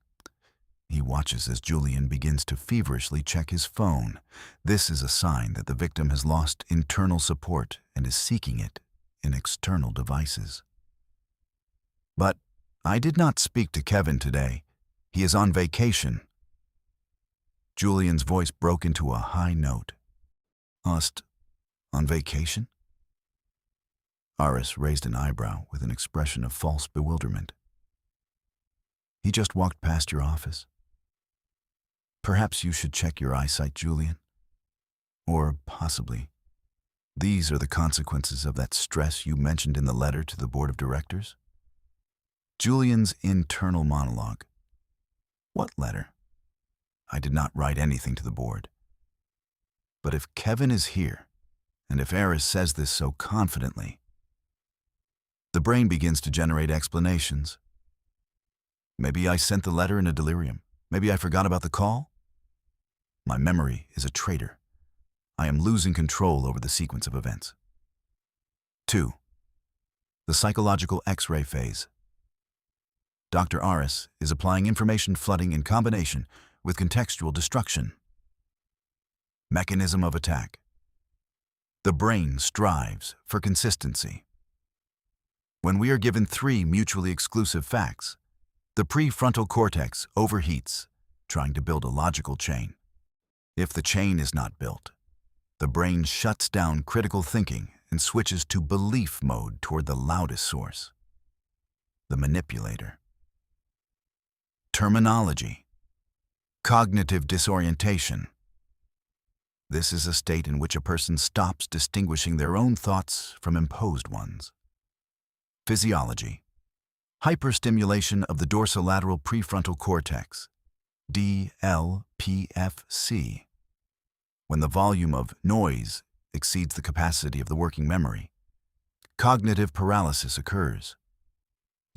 He watches as Julian begins to feverishly check his phone. This is a sign that the victim has lost internal support and is seeking it in external devices. But I did not speak to Kevin today. He is on vacation. Julian's voice broke into a high note. Ust, on vacation? Aris raised an eyebrow with an expression of false bewilderment. He just walked past your office. Perhaps you should check your eyesight, Julian. Or possibly, these are the consequences of that stress you mentioned in the letter to the board of directors? Julian's internal monologue. What letter? I did not write anything to the board. But if Kevin is here, and if Aris says this so confidently, the brain begins to generate explanations. Maybe I sent the letter in a delirium. Maybe I forgot about the call. My memory is a traitor. I am losing control over the sequence of events. 2. The psychological X-ray phase. Dr. Aris is applying information flooding in combination with contextual destruction. Mechanism of attack. The brain strives for consistency. When we are given 3 mutually exclusive facts, the prefrontal cortex overheats, trying to build a logical chain. If the chain is not built, the brain shuts down critical thinking and switches to belief mode toward the loudest source, the manipulator. Terminology. Cognitive disorientation. This is a state in which a person stops distinguishing their own thoughts from imposed ones. Physiology. Hyperstimulation of the dorsolateral prefrontal cortex, DLPFC. When the volume of noise exceeds the capacity of the working memory, cognitive paralysis occurs.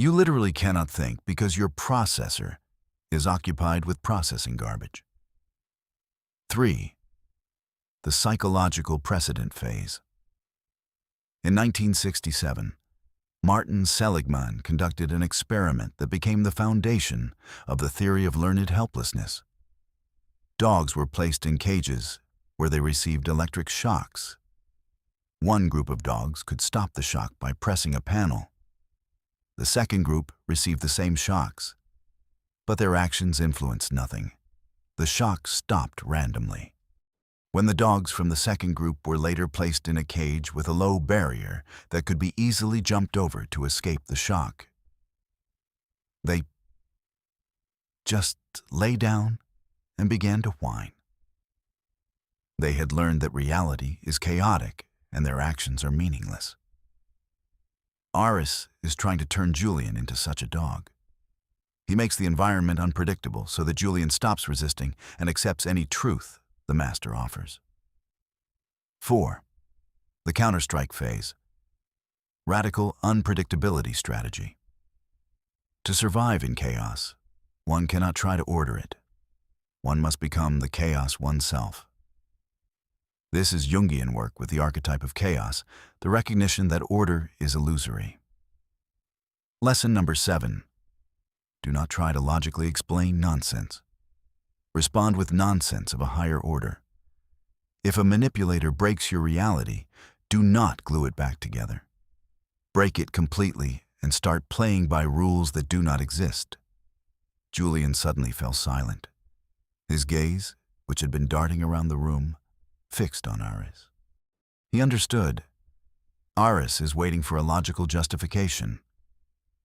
You literally cannot think because your processor is occupied with processing garbage. 3. The psychological precedent phase. In 1967, Martin Seligman conducted an experiment that became the foundation of the theory of learned helplessness. Dogs were placed in cages where they received electric shocks. One group of dogs could stop the shock by pressing a panel. The second group received the same shocks, but their actions influenced nothing. The shocks stopped randomly. When the dogs from the second group were later placed in a cage with a low barrier that could be easily jumped over to escape the shock, they just lay down and began to whine. They had learned that reality is chaotic and their actions are meaningless. Aris is trying to turn Julian into such a dog. He makes the environment unpredictable so that Julian stops resisting and accepts any truth the master offers. 4. The counterstrike phase. Radical unpredictability strategy. To survive in chaos, one cannot try to order it. One must become the chaos oneself. This is Jungian work with the archetype of chaos, the recognition that order is illusory. Lesson number 7. Do not try to logically explain nonsense. Respond with nonsense of a higher order. If a manipulator breaks your reality, do not glue it back together. Break it completely and start playing by rules that do not exist. Julian suddenly fell silent. His gaze, which had been darting around the room, fixed on Aris. He understood. Aris is waiting for a logical justification.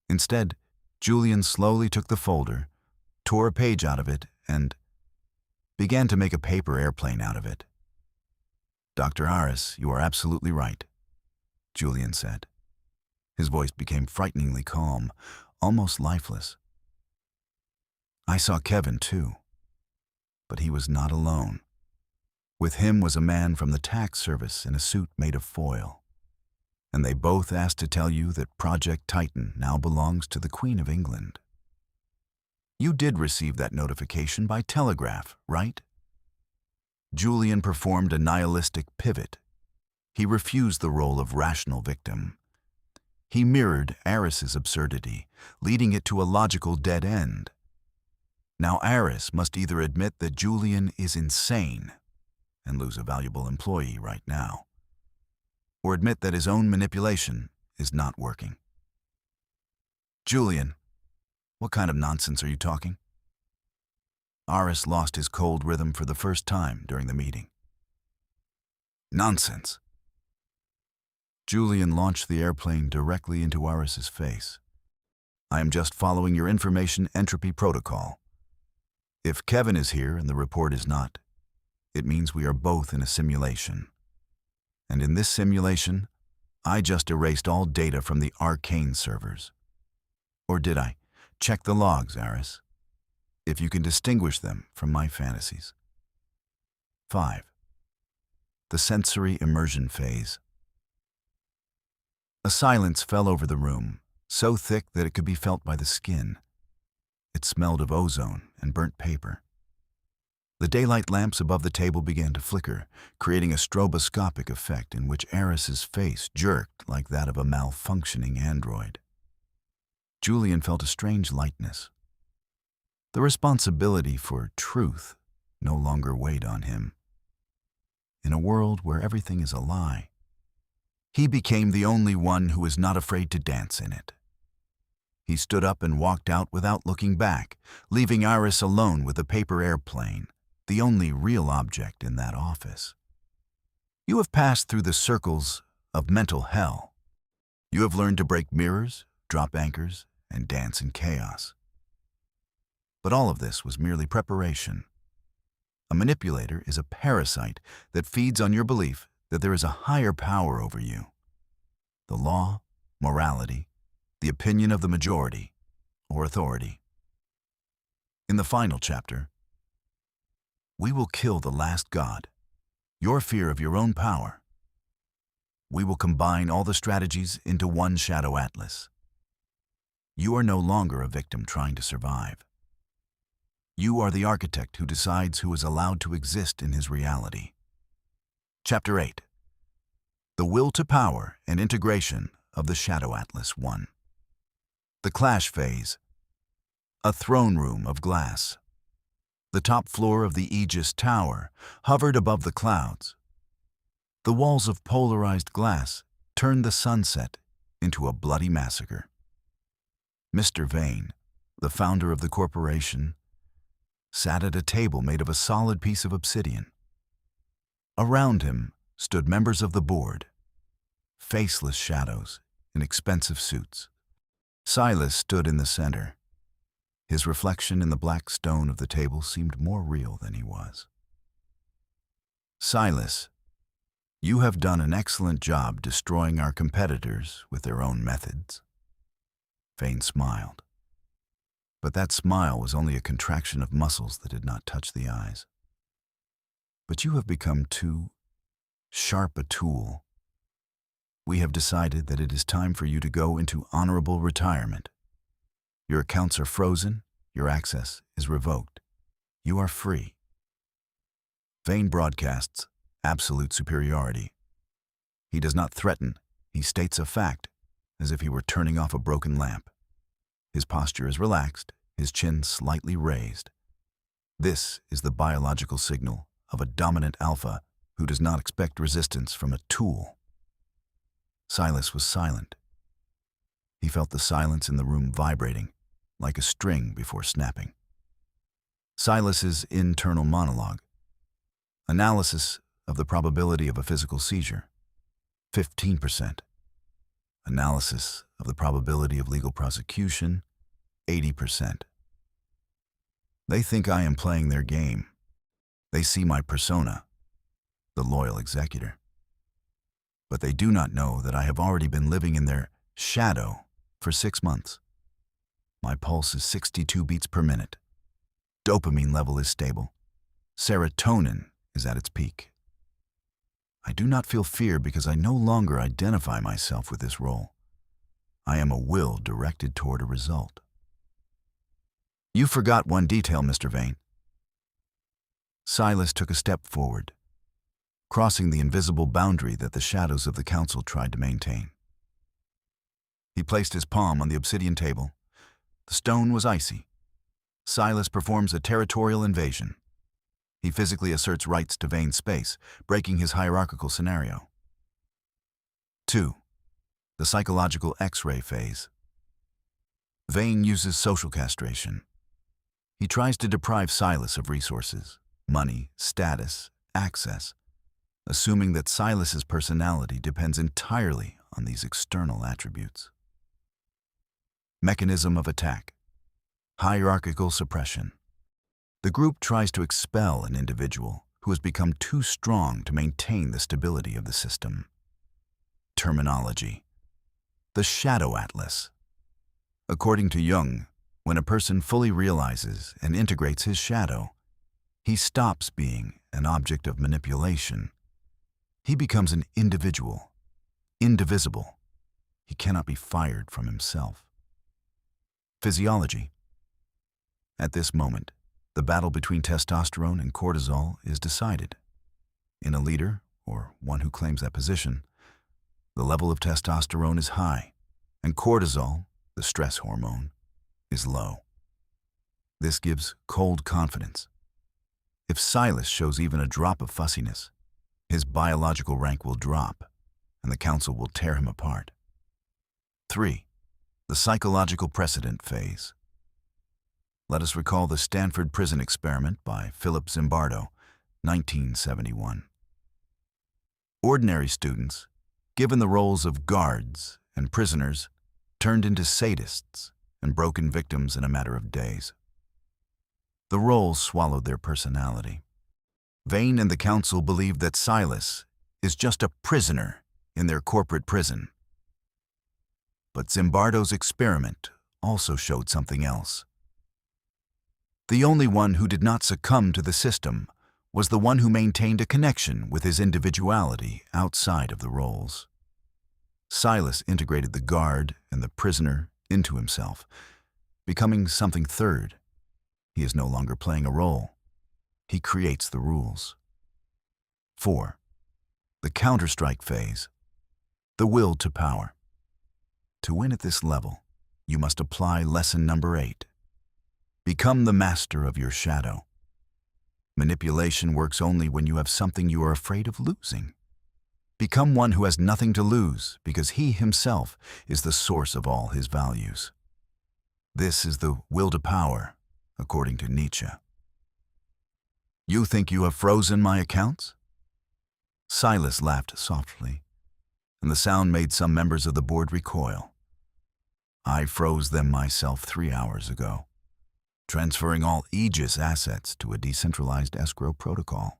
Instead, Julian slowly took the folder, tore a page out of it, and began to make a paper airplane out of it. "Dr. Aris, you are absolutely right," Julian said. His voice became frighteningly calm, almost lifeless. "I saw Kevin too, but he was not alone. With him was a man from the tax service in a suit made of foil. And they both asked to tell you that Project Titan now belongs to the Queen of England. You did receive that notification by telegraph, right?" Julian performed a nihilistic pivot. He refused the role of rational victim. He mirrored Aris's absurdity, leading it to a logical dead end. Now Aris must either admit that Julian is insane and lose a valuable employee right now, or admit that his own manipulation is not working. "Julian, what kind of nonsense are you talking?" Aris lost his cold rhythm for the first time during the meeting. "Nonsense." Julian launched the airplane directly into Aris's face. "I am just following your information entropy protocol. If Kevin is here and the report is not, it means we are both in a simulation. And in this simulation, I just erased all data from the arcane servers. Or did I? Check the logs, Aris, if you can distinguish them from my fantasies." 5. The sensory immersion phase. A silence fell over the room, so thick that it could be felt by the skin. It smelled of ozone and burnt paper. The daylight lamps above the table began to flicker, creating a stroboscopic effect in which Aris's face jerked like that of a malfunctioning android. Julian felt a strange lightness. The responsibility for truth no longer weighed on him. In a world where everything is a lie, he became the only one who was not afraid to dance in it. He stood up and walked out without looking back, leaving Aris alone with the paper airplane, the only real object in that office. You have passed through the circles of mental hell. You have learned to break mirrors, drop anchors, and dance in chaos. But all of this was merely preparation. A manipulator is a parasite that feeds on your belief that there is a higher power over you. The law, morality, the opinion of the majority, or authority. In the final chapter, we will kill the last god, your fear of your own power. We will combine all the strategies into one shadow atlas. You are no longer a victim trying to survive. You are the architect who decides who is allowed to exist in his reality. Chapter 8. The Will to Power and Integration of the Shadow Atlas 1. The Clash Phase. A throne room of glass. The top floor of the Aegis Tower hovered above the clouds. The walls of polarized glass turned the sunset into a bloody massacre. Mr. Vane, the founder of the corporation, sat at a table made of a solid piece of obsidian. Around him stood members of the board, faceless shadows in expensive suits. Silas stood in the center. His reflection in the black stone of the table seemed more real than he was. Silas, you have done an excellent job destroying our competitors with their own methods. Vane smiled, but that smile was only a contraction of muscles that did not touch the eyes. But you have become too sharp a tool. We have decided that it is time for you to go into honorable retirement. Your accounts are frozen, your access is revoked. You are free. Vane broadcasts absolute superiority. He does not threaten, he states a fact, as if he were turning off a broken lamp. His posture is relaxed, his chin slightly raised. This is the biological signal of a dominant alpha who does not expect resistance from a tool. Silas was silent. He felt the silence in the room vibrating, like a string before snapping. Silas's internal monologue. Analysis of the probability of a physical seizure, 15%. Analysis of the probability of legal prosecution, 80%. They think I am playing their game. They see my persona, the loyal executor. But they do not know that I have already been living in their shadow for 6 months. My pulse is 62 beats per minute. Dopamine level is stable. Serotonin is at its peak. I do not feel fear because I no longer identify myself with this role. I am a will directed toward a result. You forgot one detail, Mr. Vane. Silas took a step forward, crossing the invisible boundary that the shadows of the council tried to maintain. He placed his palm on the obsidian table. The stone was icy. Silas performs a territorial invasion. He physically asserts rights to Vane's space, breaking his hierarchical scenario. 2. The psychological X-ray phase. Vane uses social castration. He tries to deprive Silas of resources, money, status, access, assuming that Silas's personality depends entirely on these external attributes. Mechanism of attack. Hierarchical suppression. The group tries to expel an individual who has become too strong to maintain the stability of the system. Terminology. The Shadow Atlas. According to Jung, when a person fully realizes and integrates his shadow, he stops being an object of manipulation. He becomes an individual, indivisible. He cannot be fired from himself. Physiology. At this moment, the battle between testosterone and cortisol is decided. In a leader, or one who claims that position, the level of testosterone is high, and cortisol, the stress hormone, is low. This gives cold confidence. If Silas shows even a drop of fussiness, his biological rank will drop, and the council will tear him apart. 3. The psychological precedent phase. Let us recall the Stanford prison experiment by Philip Zimbardo, 1971. Ordinary students, given the roles of guards and prisoners, turned into sadists and broken victims in a matter of days. The roles swallowed their personality. Vane and the council believed that Silas is just a prisoner in their corporate prison. But Zimbardo's experiment also showed something else. The only one who did not succumb to the system was the one who maintained a connection with his individuality outside of the roles. Silas integrated the guard and the prisoner into himself, becoming something third. He is no longer playing a role. He creates the rules. 4. The counter-strike phase. The will to power. To win at this level, you must apply lesson number 8. Become the master of your shadow. Manipulation works only when you have something you are afraid of losing. Become one who has nothing to lose, because he himself is the source of all his values. This is the will to power, according to Nietzsche. You think you have frozen my accounts? Silas laughed softly, and the sound made some members of the board recoil. I froze them myself 3 hours ago, transferring all Aegis assets to a decentralized escrow protocol.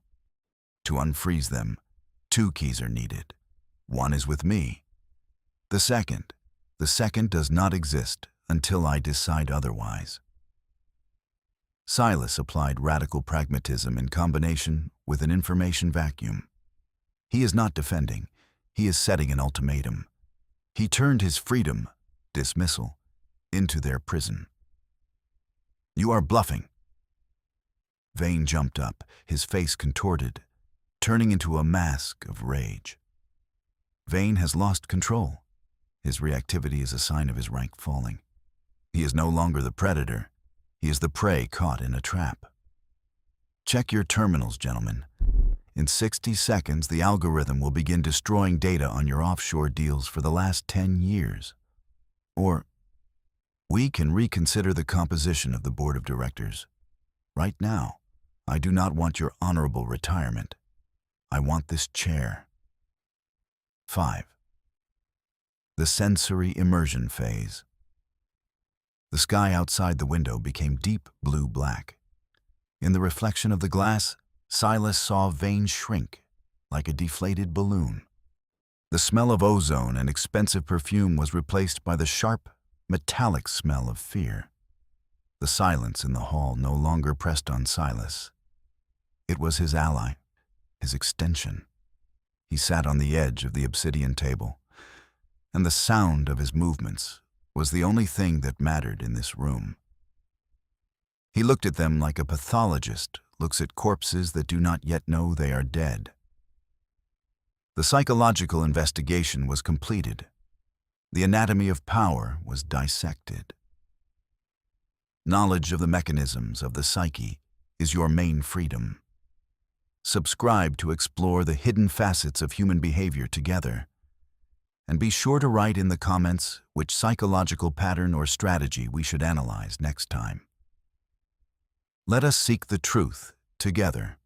To unfreeze them, 2 keys are needed. One is with me. The second does not exist until I decide otherwise. Silas applied radical pragmatism in combination with an information vacuum. He is not defending, he is setting an ultimatum. He turned his freedom, dismissal, into their prison. You are bluffing. Vane jumped up, his face contorted, turning into a mask of rage. Vane has lost control. His reactivity is a sign of his rank falling. He is no longer the predator. He is the prey caught in a trap. Check your terminals, gentlemen. In 60 seconds, the algorithm will begin destroying data on your offshore deals for the last 10 years. Or we can reconsider the composition of the board of directors. Right now, I do not want your honorable retirement. I want this chair. 5. The sensory immersion phase. The sky outside the window became deep blue-black. In the reflection of the glass, Silas saw Vane shrink like a deflated balloon. The smell of ozone and expensive perfume was replaced by the sharp, metallic smell of fear. The silence in the hall no longer pressed on Silas. It was his ally, his extension. He sat on the edge of the obsidian table, and the sound of his movements was the only thing that mattered in this room. He looked at them like a pathologist looks at corpses that do not yet know they are dead. The psychological investigation was completed. The anatomy of power was dissected. Knowledge of the mechanisms of the psyche is your main freedom. Subscribe to explore the hidden facets of human behavior together. And be sure to write in the comments which psychological pattern or strategy we should analyze next time. Let us seek the truth together.